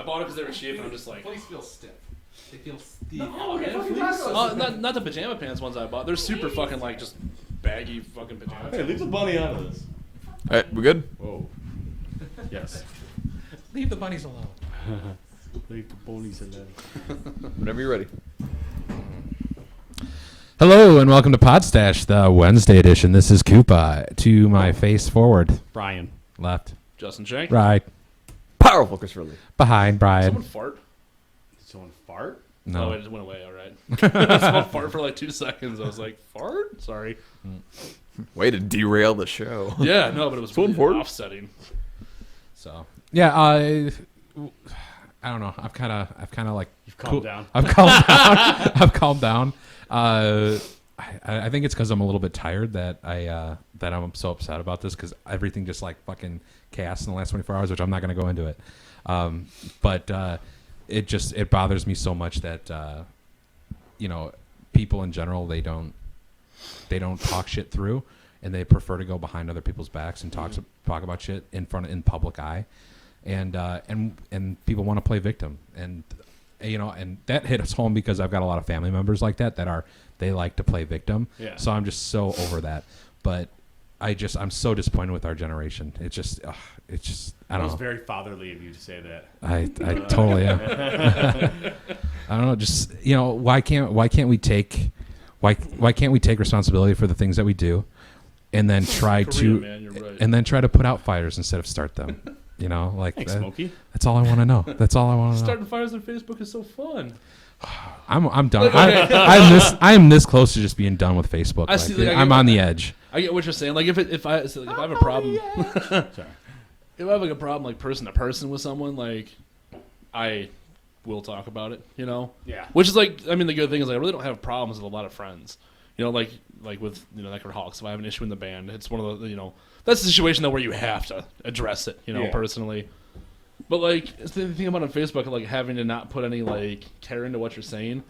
I bought it because they were cheap, and I'm just like... Fleece feels stiff. They feel stiff. No, not the pajama pants ones I bought. They're super fucking, like, just baggy fucking pajama pants. Hey, leave the bunny out of this. All right, we good? Whoa. Yes. Leave the bunnies alone. Leave the bunnies alone. Whenever you're ready. Hello and welcome to Podstache, the Wednesday edition. This is Koopa. To my face forward. Brian. Left. Justin Shank. Right. Powerful Christopher Lee. Behind Brian. Someone fart? Did someone fart? No. Oh, it just went away, all right. Someone fart for like 2 seconds. I was like, fart? Sorry. Way to derail the show. Yeah, no, but it was really offsetting. So, yeah, I don't know. I've kind of like... You've calmed down. I've calmed down. I've calmed down. I think it's because I'm a little bit tired that I'm so upset about this because everything just like fucking chaos in the last 24 hours, which I'm not going to go into it. But it bothers me so much that people in general they don't talk shit through, and they prefer to go behind other people's backs and talk about shit in public eye, and people want to play victim, and that hit us home because I've got a lot of family members like that they like to play victim. Yeah. So I'm just so over that. But I'm so disappointed with our generation. It's just I don't know. It was very fatherly of you to say that. I totally am. I don't know. Just why can't we take responsibility for the things that we do, and then try to put out fires instead of start them. Thanks, Smokey. That's all I want to know. That's all I want to know. Starting fires on Facebook is so fun. I'm done. I am this close to just being done with Facebook. I'm on the edge. I get what you're saying. Like if I have a problem, sorry. If I have like a problem like person to person with someone, like I will talk about it. Yeah. Which is like, I mean, the good thing is like, I really don't have problems with a lot of friends. Like with Necroholics. If I have an issue in the band, it's one of the that's the situation though where you have to address it. Personally. But like the thing about on Facebook, like having to not put any like care into what you're saying.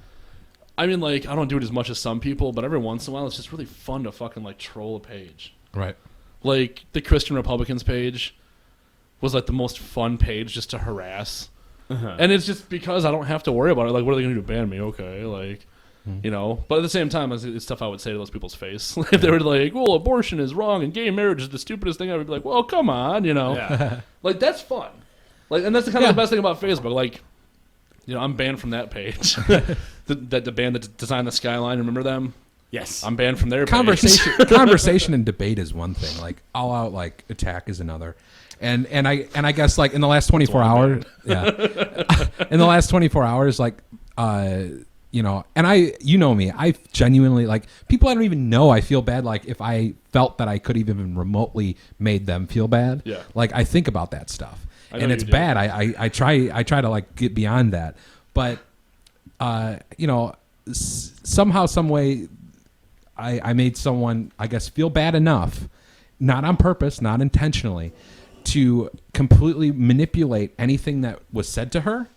I mean, like I don't do it as much as some people, but every once in a while, it's just really fun to fucking like troll a page. Right. Like the Christian Republicans page was like the most fun page just to harass, and it's just because I don't have to worry about it. Like, what are they going to do? Ban me? Okay, like. But at the same time, it's stuff I would say to those people's face. If they were like, well, abortion is wrong and gay marriage is the stupidest thing, I would be like, well, come on, Yeah. Like, that's fun. Like, and that's kind of the best thing about Facebook. Like, I'm banned from that page. the band that designed the skyline, remember them? Yes. I'm banned from their conversation. page. Conversation and debate is one thing. Like, all out, like, attack is another. And I guess, like, in the last 24 hours, in the last 24 hours, like, and me, I genuinely, like, people I don't even know, I feel bad, like, if I felt that I could even remotely made them feel bad. Yeah. Like, I think about that stuff. And it's bad. I try to, like, get beyond that. But, somehow, some way, I made someone, I guess, feel bad enough, not on purpose, not intentionally, to completely manipulate anything that was said to her.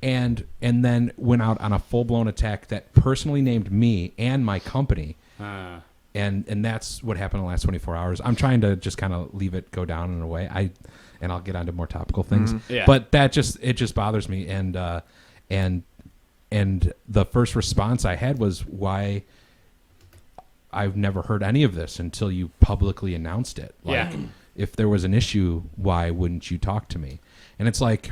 And then went out on a full-blown attack that personally named me and my company. And that's what happened in the last 24 hours. I'm trying to just kind of leave it go down in a way. And I'll get onto more topical things. Yeah. But it just bothers me. And the first response I had was, why I've never heard any of this until you publicly announced it. Like, if there was an issue, why wouldn't you talk to me? And it's like,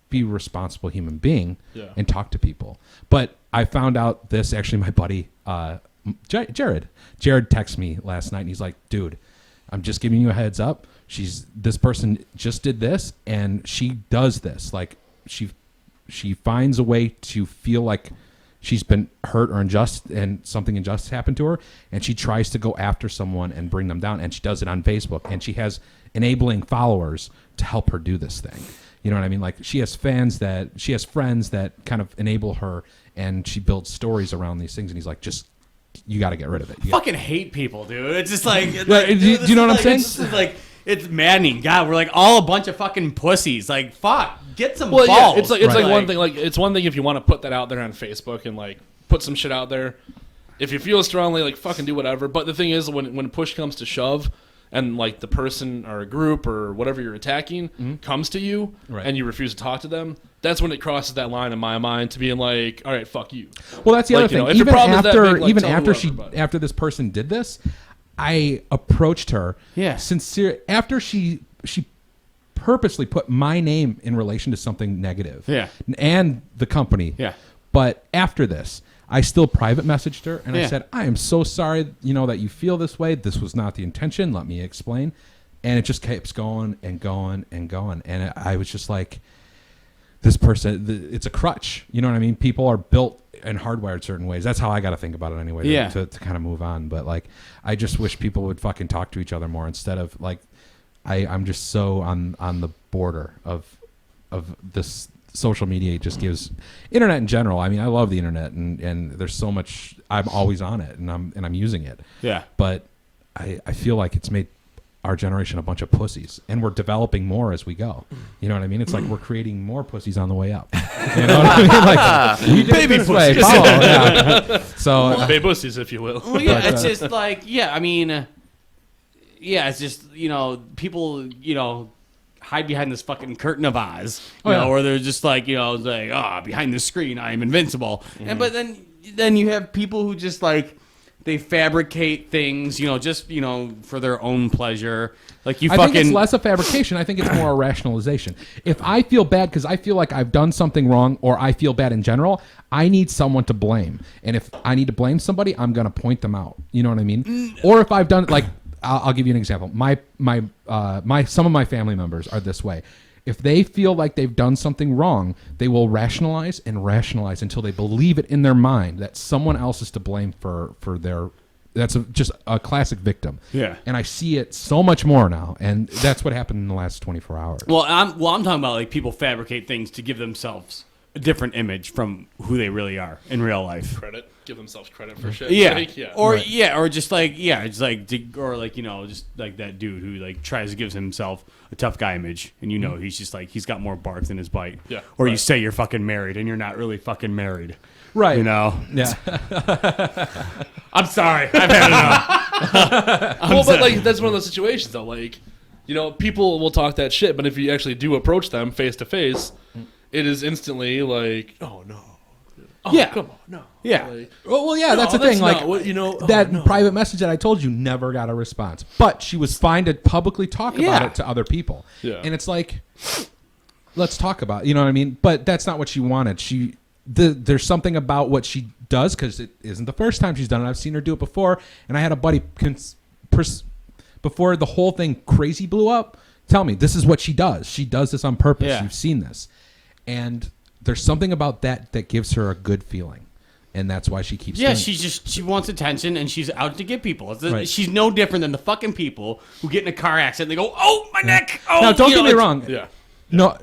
be a responsible human being and talk to people. But I found out this, actually, my buddy Jared texted me last night, and he's like, dude, I'm just giving you a heads up. This person just did this, and she does this. Like, she finds a way to feel like she's been hurt or unjust, and something unjust happened to her, and she tries to go after someone and bring them down, and she does it on Facebook, and she has enabling followers to help her do this thing. You know what I mean? Like, she has friends that kind of enable her, and she builds stories around these things. And he's like, you got to get rid of it. I fucking hate people, dude. It's just like, do you know what I'm saying? It's just like, it's maddening. God, we're like all a bunch of fucking pussies. Like, fuck, get some balls. Yeah, it's like one thing. Like, it's one thing if you want to put that out there on Facebook and like put some shit out there. If you feel strongly, like, fucking do whatever. But the thing is, when push comes to shove, and like the person or a group or whatever you're attacking comes to you Right. and you refuse to talk to them, that's when it crosses that line in my mind to being like, all right, fuck you. Well, that's the Like, other you thing. know, if your Even problem is that after, big, like, even tell after whoever, but- after this person did this, I approached her. Yeah. Sincere. After she purposely put my name in relation to something negative. Yeah. And the company. Yeah. But after this, I still private messaged her and I Yeah. said, I am so sorry, that you feel this way. This was not the intention. Let me explain. And it just keeps going and going and going. And I was just like, this person, it's a crutch. You know what I mean? People are built and hardwired certain ways. That's how I got to think about it anyway. Yeah. To kind of move on. But like, I just wish people would fucking talk to each other more instead of like, I'm just so on the border of this. Social media just gives internet in general. I mean, I love the internet and there's so much. I'm always on it and I'm using it. Yeah. But I feel like it's made our generation a bunch of pussies, and we're developing more as we go. You know what I mean? It's like we're creating more pussies on the way up. You know what I mean? Like you did Baby it this way, pussies. follow. Yeah. So Baby pussies, if you will. Well, yeah, But, it's just like, yeah, I mean, yeah, it's just, people, hide behind this fucking curtain of Oz, you know, where they're just like, it's like, behind the screen, I am invincible. And but then you have people who just like they fabricate things, just for their own pleasure. Like you I fucking think it's less a fabrication. I think it's more a rationalization. If I feel bad because I feel like I've done something wrong, or I feel bad in general, I need someone to blame. And if I need to blame somebody, I'm gonna point them out. You know what I mean? Or if I've done like. I'll give you an example. My some of my family members are this way. If they feel like they've done something wrong, they will rationalize until they believe it in their mind that someone else is to blame for their. That's just a classic victim. Yeah. And I see it so much more now, and that's what happened in the last 24 hours. Well, I'm talking about like people fabricate things to give themselves a different image from who they really are in real life. Give themselves credit for shit. Yeah. Like, yeah. Or or just like just like just like that dude who like tries to give himself a tough guy image, and he's just like he's got more bark than his bite. Yeah. Or you Right. say you're fucking married and you're not really fucking married. Right. Yeah. I'm sorry. I've had enough. Well, but like that's one of those situations though. Like, people will talk that shit, but if you actually do approach them face to face, it is instantly like, oh no, oh, Yeah. come on, no, Yeah. Like, Well, yeah, no, that's the thing. not Like what, that no. private message that I told you never got a response, but she was fine to publicly talk about Yeah. it to other people. Yeah. And it's like, let's talk about, you know what I mean? But that's not what she wanted. There's something about what she does, because it isn't the first time she's done it. I've seen her do it before, and I had a buddy before the whole thing crazy blew up tell me this is what she does. She does this on purpose. Yeah. You've seen this, and there's something about that gives her a good feeling. And that's why she keeps doing it. she wants attention, and she's out to get people. Right. She's no different than the fucking people who get in a car accident and they go, "Oh, my neck!" Oh, Now, don't get me wrong. Yeah. No,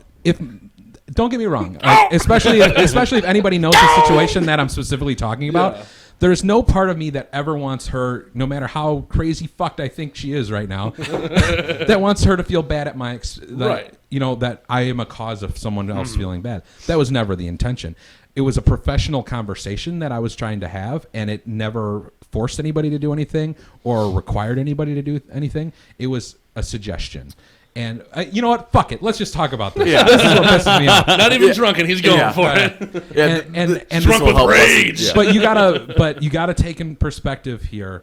don't get me wrong. Especially if anybody knows the situation that I'm specifically talking about. Yeah. There's no part of me that ever wants her, no matter how crazy fucked I think she is right now, that wants her to feel bad at my, Right. that I am a cause of someone else feeling bad. That was never the intention. It was a professional conversation that I was trying to have, and it never forced anybody to do anything or required anybody to do anything. It was a suggestion. And you know what? Fuck it. Let's just talk about this. Yeah. This is what pisses me off. Not even drunk, and he's going Yeah. for it. Yeah, And Drunk will with help us. rage. Yeah. But you gotta take in perspective here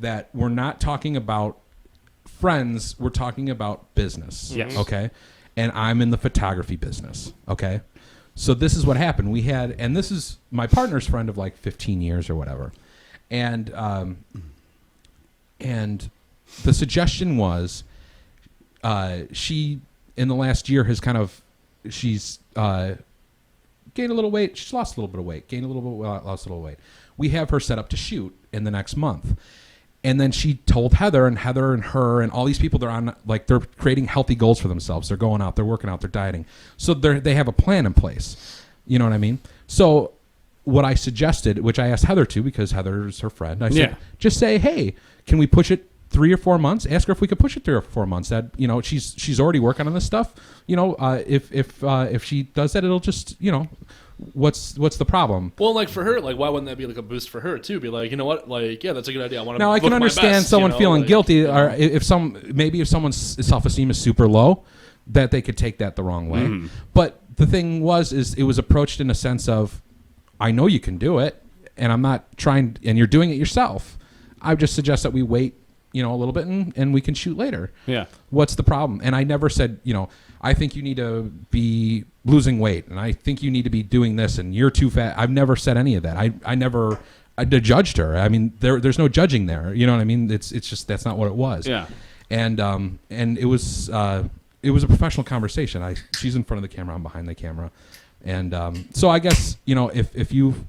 that we're not talking about friends. We're talking about business. Yes. Okay. And I'm in the photography business. Okay. So this is what happened. And this is my partner's friend of like 15 years or whatever. And the suggestion was, she in the last year has she's gained a little weight. She's lost a little bit of weight. Gained a little bit, lost a little weight. We have her set up to shoot in the next month. And then she told Heather and her and all these people, they're creating healthy goals for themselves. They're going out, they're working out, they're dieting. So they have a plan in place. You know what I mean? So what I suggested, which I asked Heather to, because Heather's her friend, I said, just say, hey, can we push it 3 or 4 months? Ask her if we could push it 3 or 4 months. That, she's already working on this stuff. If she does that, it'll just, what's the problem? Well, like for her, like why wouldn't that be like a boost for her too? Be like, you know what, like yeah, that's a good idea. I want to. Now I can understand someone feeling guilty, or if someone's self-esteem is super low, that they could take that the wrong way. But the thing is it was approached in a sense of, I know you can do it, and I'm not trying, and you're doing it yourself. I just suggest that we wait, a little bit, and we can shoot later. Yeah. What's the problem? And I never said, I think you need to be losing weight, and I think you need to be doing this, and you're too fat. I've never said any of that. I judged her. I mean, there's no judging there. You know what I mean? It's just that's not what it was. Yeah. And it was a professional conversation. She's in front of the camera, I'm behind the camera, and so I guess if you.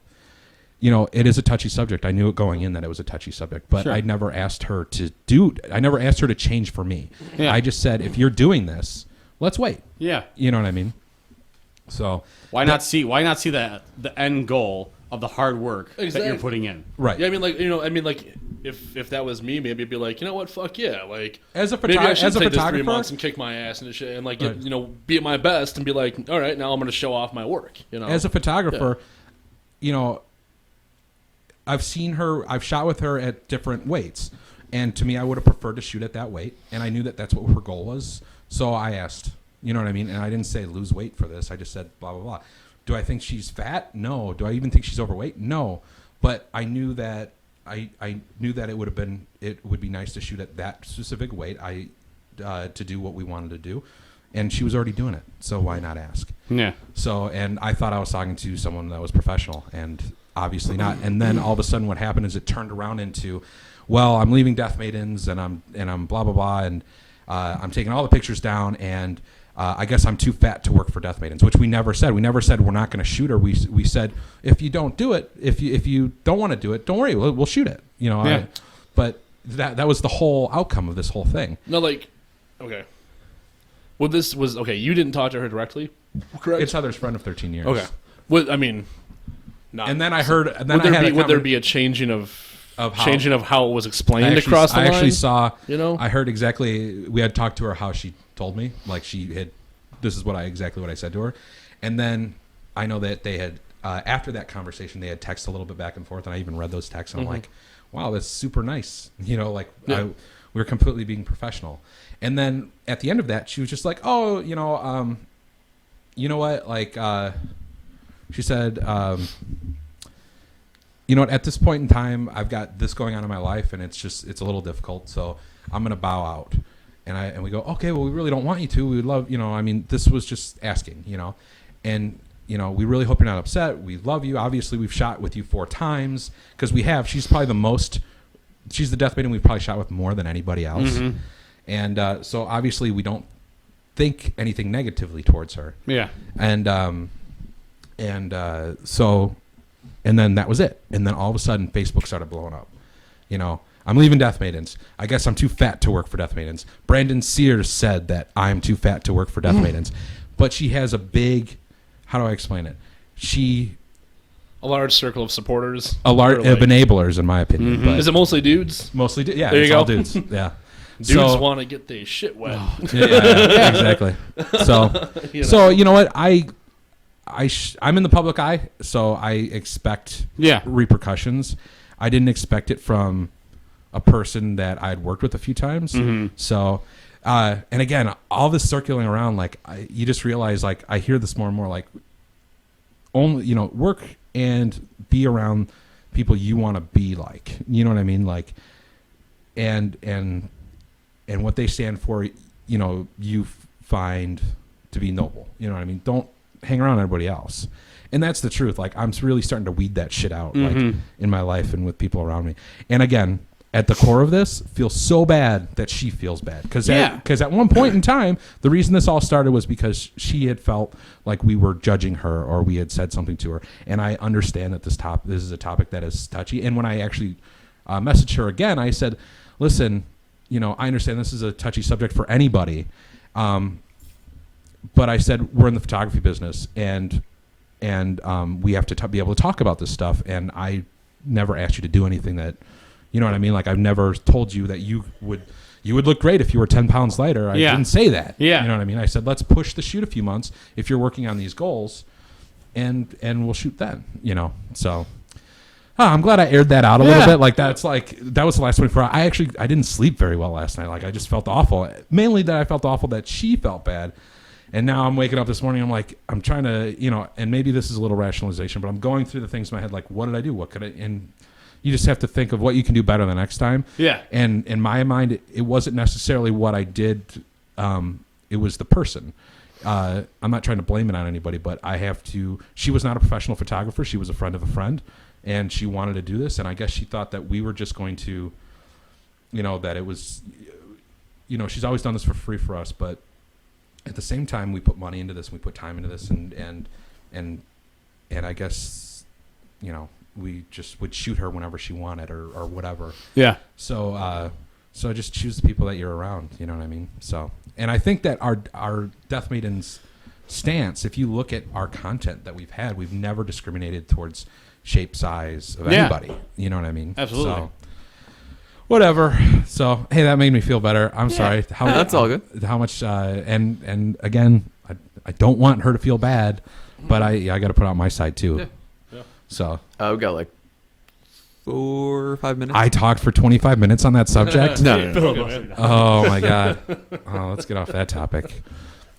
It is a touchy subject. I knew it going in that it was a touchy subject, but I never asked her to change for me. Yeah. I just said, if you're doing this, let's wait. Yeah. You know what I mean? So why not see the end goal of the hard work that you're putting in? Right. Yeah, if that was me, maybe I'd be like, you know what, fuck yeah, like as a maybe I should take this 3 photographer, months and kick my ass and shit, and like be at my best and be like, all right, now I'm going to show off my work. As a photographer, I've seen her. I've shot with her at different weights, and to me, I would have preferred to shoot at that weight, and I knew that that's what her goal was. So I asked, you know what I mean? And I didn't say lose weight for this. I just said blah blah blah. Do I think she's fat? No. Do I even think she's overweight? No. But I knew that I knew that it would be nice to shoot at that specific weight. To do what we wanted to do, and she was already doing it. So why not ask? Yeah. So and I thought I was talking to someone that was professional, and obviously not. And then all of a sudden what happened is it turned around into, well, I'm leaving Death Maidens and I'm blah blah blah, and I'm taking all the pictures down, and I guess I'm too fat to work for Death Maidens, which we never said. We never said we're not going to shoot her. We said if you don't do it, if you don't want to do it, don't worry, we'll shoot it. Yeah. But that was the whole outcome of this whole thing. No, like, okay. Well, this was okay. You didn't talk to her directly, correct? It's Heather's friend of 13 years. Okay. Well, I mean, not. And then I heard. And then would there be a changing of how it was explained across the line? I actually saw. I heard exactly. We had talked to her how she told me. Like she had. This is exactly what I said to her, and then I know that they had after that conversation they had texted a little bit back and forth, and I even read those texts, and I'm like, wow, that's super nice. We were completely being professional. And then at the end of that, she was just like, oh, you know what, like. She said, you know what, at this point in time, I've got this going on in my life, and it's a little difficult, so I'm going to bow out. And we go, okay, well, we really don't want you to. We would love, this was just asking, and, we really hope you're not upset. We love you. Obviously, we've shot with you 4 times, because she's probably she's the Death Maiden we've probably shot with more than anybody else. Mm-hmm. And so obviously we don't think anything negatively towards her. Yeah. So then that was it. And then all of a sudden, Facebook started blowing up. I'm leaving Death Maidens. I guess I'm too fat to work for Death Maidens. Brandon Sears said that I'm too fat to work for Death Maidens. But she has a big, how do I explain it? A large circle of supporters. Of enablers, in my opinion. Mm-hmm. But is it mostly dudes? Mostly, yeah. There you go. All dudes. Yeah. Dudes want to get their shit wet. Yeah, exactly. So you know what? I'm in the public eye, so I expect repercussions. I didn't expect it from a person that I'd worked with a few times. Mm-hmm. So, and again, all this circling around, like you just realize, like I hear this more and more, like only work and be around people you want to be like. You know what I mean? Like, and what they stand for, you find to be noble. You know what I mean? Don't hang around everybody else. And that's the truth. Like I'm really starting to weed that shit out, like in my life and with people around me. And again, at the core of this, feel so bad that she feels bad. Because at one point in time, the reason this all started was because she had felt like we were judging her or we had said something to her. And I understand that this is a topic that is touchy. And when I actually messaged her again, I said, listen, I understand this is a touchy subject for anybody. But I said, we're in the photography business and we have to be able to talk about this stuff. And I never asked you to do anything that, you know what I mean? Like I've never told you that you would look great if you were 10 pounds lighter. I didn't say that. Yeah. You know what I mean? I said, let's push the shoot a few months. If you're working on these goals, and we'll shoot then. So. I'm glad I aired that out a little bit. Like that was the last 24 hours. I didn't sleep very well last night. Like I just felt awful. Mainly that I felt awful that she felt bad. And now I'm waking up this morning. I'm trying to, and maybe this is a little rationalization, but I'm going through the things in my head. Like, what did I do? What could I? And you just have to think of what you can do better the next time. Yeah. And in my mind, it wasn't necessarily what I did. It was the person. I'm not trying to blame it on anybody, but she was not a professional photographer. She was a friend of a friend. And she wanted to do this, and I guess she thought that we were just going to, that it was, she's always done this for free for us, but at the same time, we put money into this, and we put time into this, and I guess, we just would shoot her whenever she wanted or whatever. Yeah. So just choose the people that you're around. You know what I mean? So, and I think that our Death Maidens stance, if you look at our content that we've had, we've never discriminated towards shape, size of anybody. You know what I mean? Absolutely. So, whatever. So, hey, that made me feel better. I'm sorry. That's all good. How much? And again, I don't want her to feel bad, but I got to put out my side too. Yeah. So we got like 4 or 5 minutes. I talked for 25 minutes on that subject. No. Oh my god. Oh, let's get off that topic.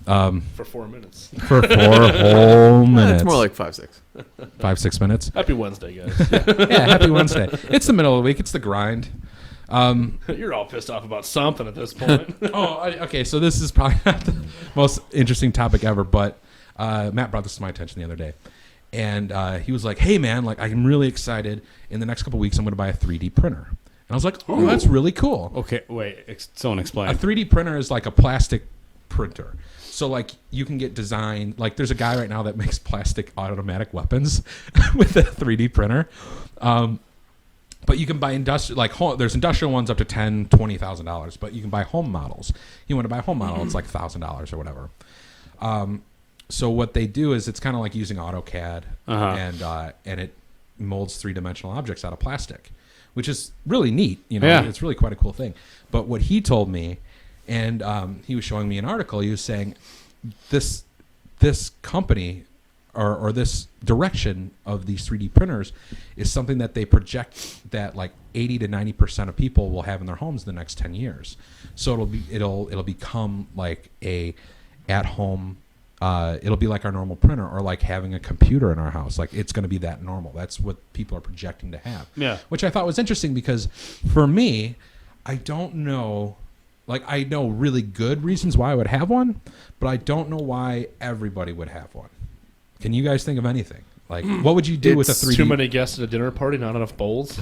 For 4 minutes. For 4 whole minutes. It's more like 5, 6. 5-6 minutes. Happy Wednesday, guys. Yeah, happy Wednesday. It's the middle of the week. It's the grind. You're all pissed off about something at this point. Okay. So this is probably not the most interesting topic ever, but Matt brought this to my attention the other day, and he was like, "Hey, man, like I'm really excited. In the next couple of weeks, I'm going to buy a 3D printer." And I was like, "Oh, that's really cool." Okay, wait. Someone explain. A 3D printer is like a plastic printer. So, like, you can get designed... Like, there's a guy right now that makes plastic automatic weapons with a 3D printer. But you can buy industrial... Like, there's industrial ones up to $10,000, $20,000. But you can buy home models. You want to buy a home model, it's like $1,000 or whatever. So what they do is it's kind of like using AutoCAD. And it molds three-dimensional objects out of plastic, which is really neat. It's really quite a cool thing. But what he told me... And he was showing me an article. He was saying this company or this direction of these 3D printers is something that they project that like 80 to 90% of people will have in their homes in the next 10 years. So it'll become like a at home. It'll be like our normal printer or like having a computer in our house. Like it's going to be that normal. That's what people are projecting to have. Yeah. Which I thought was interesting because for me, I don't know. Like, I know really good reasons why I would have one, but I don't know why everybody would have one. Can you guys think of anything? Like, what would you do with a 3D? Too many guests at a dinner party, not enough bowls?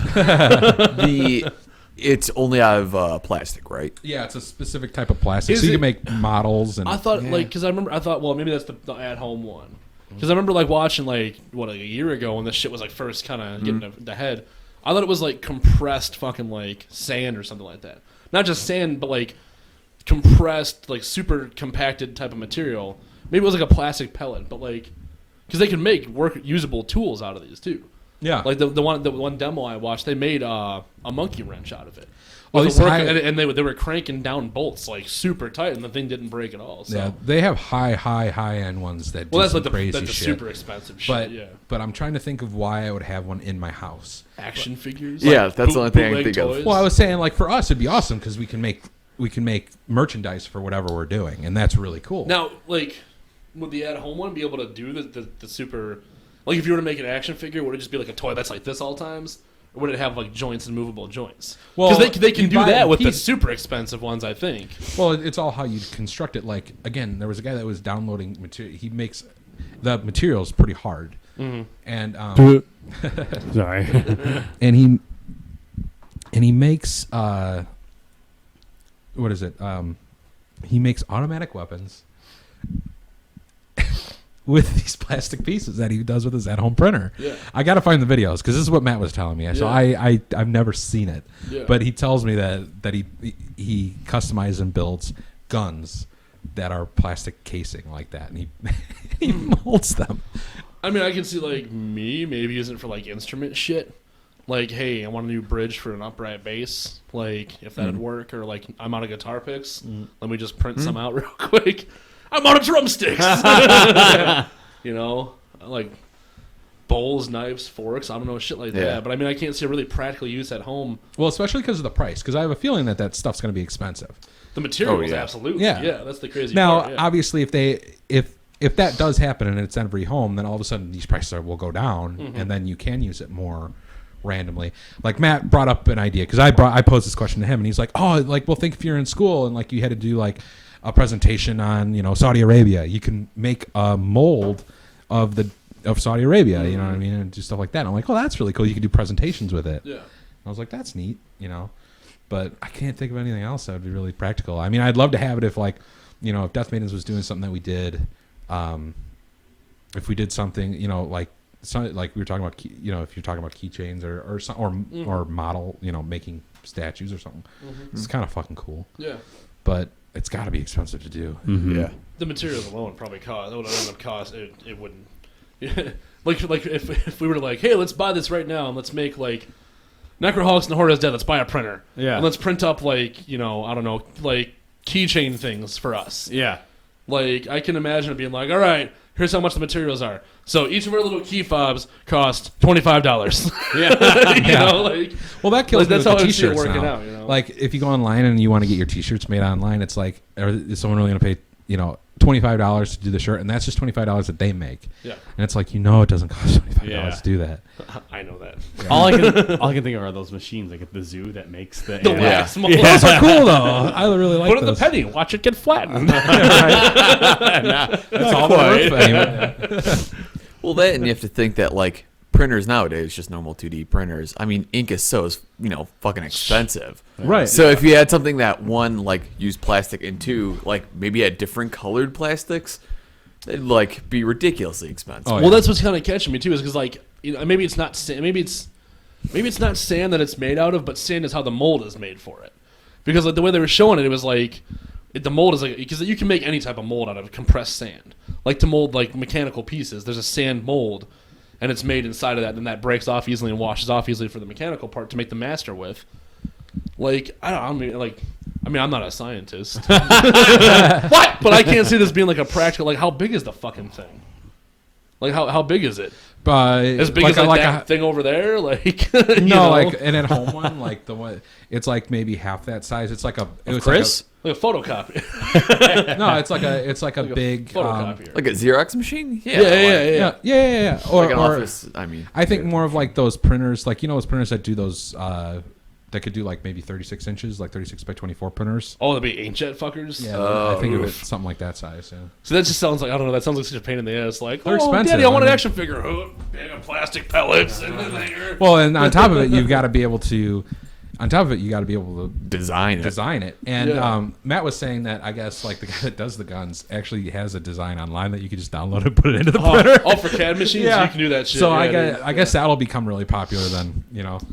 It's only out of plastic, right? Yeah, it's a specific type of plastic. So you can make models. And I thought, well, maybe that's the at-home one. Because I remember, like, watching, like, a year ago when this shit was, like, first kind of getting the head. I thought it was, like, compressed fucking, like, sand or something like that. Not just sand, but like compressed, like super compacted type of material. Maybe it was like a plastic pellet, but like, because they can make usable tools out of these too. Yeah, like the one demo I watched, they made a monkey wrench out of it. And they were cranking down bolts like super tight, and the thing didn't break at all. So. Yeah, they have high end ones that do some crazy that's shit. Super expensive shit. But I'm trying to think of why I would have one in my house. Action figures. Yeah, that's the only thing I can think of. Well, I was saying like for us it'd be awesome because we can make merchandise for whatever we're doing, and that's really cool. Now, like, would the at-home one be able to do the super? Like, if you were to make an action figure, would it just be like a toy that's like this all times? Or would it have like joints and movable joints? Well, because they can do that with the super expensive ones, I think. Well, it's all how you construct it. Like again, there was a guy that was downloading material. He makes the materials pretty hard, and sorry, and he makes what is it? He makes automatic weapons with these plastic pieces that he does with his at-home printer. Yeah. I got to find the videos because this is what Matt was telling me. So I've never seen it, but he tells me that he customizes and builds guns that are plastic casing like that, and he molds them. I mean, I can see like maybe using it for like instrument shit. Like, hey, I want a new bridge for an upright bass. Like, if that'd work, or like I'm out of guitar picks, let me just print some out real quick. I'm out of drumsticks. You know, like bowls, knives, forks. I don't know, shit like that. But I mean, I can't see a really practical use at home. Well, especially because of the price. Because I have a feeling that stuff's going to be expensive. The materials, absolutely. Yeah, that's the crazy part. Now, obviously, if that does happen and it's every home, then all of a sudden these prices will go down, and then you can use it more randomly. Like Matt brought up an idea because I posed this question to him, and he's like, "Oh, like, well, think if you're in school and like you had to do like a presentation on Saudi Arabia, you can make a mold of Saudi Arabia, you know what I mean, and do stuff like that." And I'm like, "Oh, that's really cool. You can do presentations with it." Yeah, I was like, "That's neat," But I can't think of anything else that would be really practical. I mean, I'd love to have it if like, if Death Maidens was doing something that we did. If we did something, like we were talking about, if you're talking about keychains or model, making statues or something, it's kind of fucking cool. Yeah, but it's got to be expensive to do. Yeah, the materials alone probably cost. It would end up cost. It wouldn't. like if we were like, hey, let's buy this right now and let's make like Necroholics and the Horde is Dead. Let's buy a printer. Yeah, and let's print up like I don't know, like keychain things for us. Yeah. Like, I can imagine it being like, all right, here's how much the materials are. So each of our little key fobs cost $25. Well, that kills me with the t-shirts working now. Out, Like, if you go online and you want to get your t-shirts made online, it's like, is someone really going to pay, $25 to do the shirt? And that's just $25 that they make. Yeah. And it's like, it doesn't cost $25 to do that. I know that. Yeah. All I can think of are those machines like at the zoo that makes the wax mold. Those are cool, though. I really like those. Put in the penny. Watch it get flattened. That's all Well, that, and you have to think that, like, printers nowadays, just normal 2D printers. I mean, ink is so, fucking expensive. Right. So if you had something that, one, like, used plastic, and two, like, maybe had different colored plastics, it'd, like, be ridiculously expensive. Well, that's what's kind of catching me, too, is because, like, maybe it's not sand. Maybe it's not sand that it's made out of, but sand is how the mold is made for it. Because, like, the way they were showing it, it was like, the mold is like, because you can make any type of mold out of compressed sand. Like, to mold, like, mechanical pieces, there's a sand mold, and it's made inside of that, and that breaks off easily and washes off easily for the mechanical part to make the master with. Like, I'm not a scientist. What? But I can't see this being like a practical, like, how big is the fucking thing? Like, how big is it? As big as like that thing over there? Like, like an at home one, like the one, it's like maybe half that size. It's like Chris? Like a photocopy. No, it's like a big photocopier. Like a Xerox machine? Yeah. Or like an office. I think more of like those printers, like those printers that do those that could do like maybe 36 inches, like 36 by 24 printers. Oh, that'd be inkjet fuckers? Yeah, I think of it something like that size. Yeah. So that just sounds like, I don't know, that sounds like such a pain in the ass. Like, they're expensive. Daddy, I want an action figure. Bag of plastic pellets. Well, and on top of it, you've got to be able to. On top of it, you got to be able to design it. And Matt was saying that I guess like the guy that does the guns actually has a design online that you can just download and put it into the printer. Oh, for CAD machines, you can do that shit. So I guess that'll become really popular then.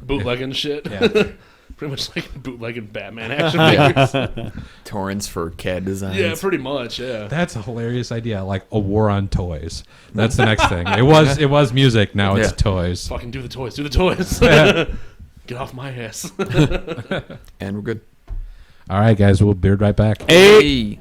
Bootlegging shit. Yeah. Pretty much like bootlegging Batman action figures. Torrents for CAD designs. Yeah, pretty much. Yeah. That's a hilarious idea. Like a war on toys. That's the next thing. It was music. Now it's toys. Fucking do the toys. Do the toys. Get off my ass. And we're good. All right, guys. We'll be right back. Hey.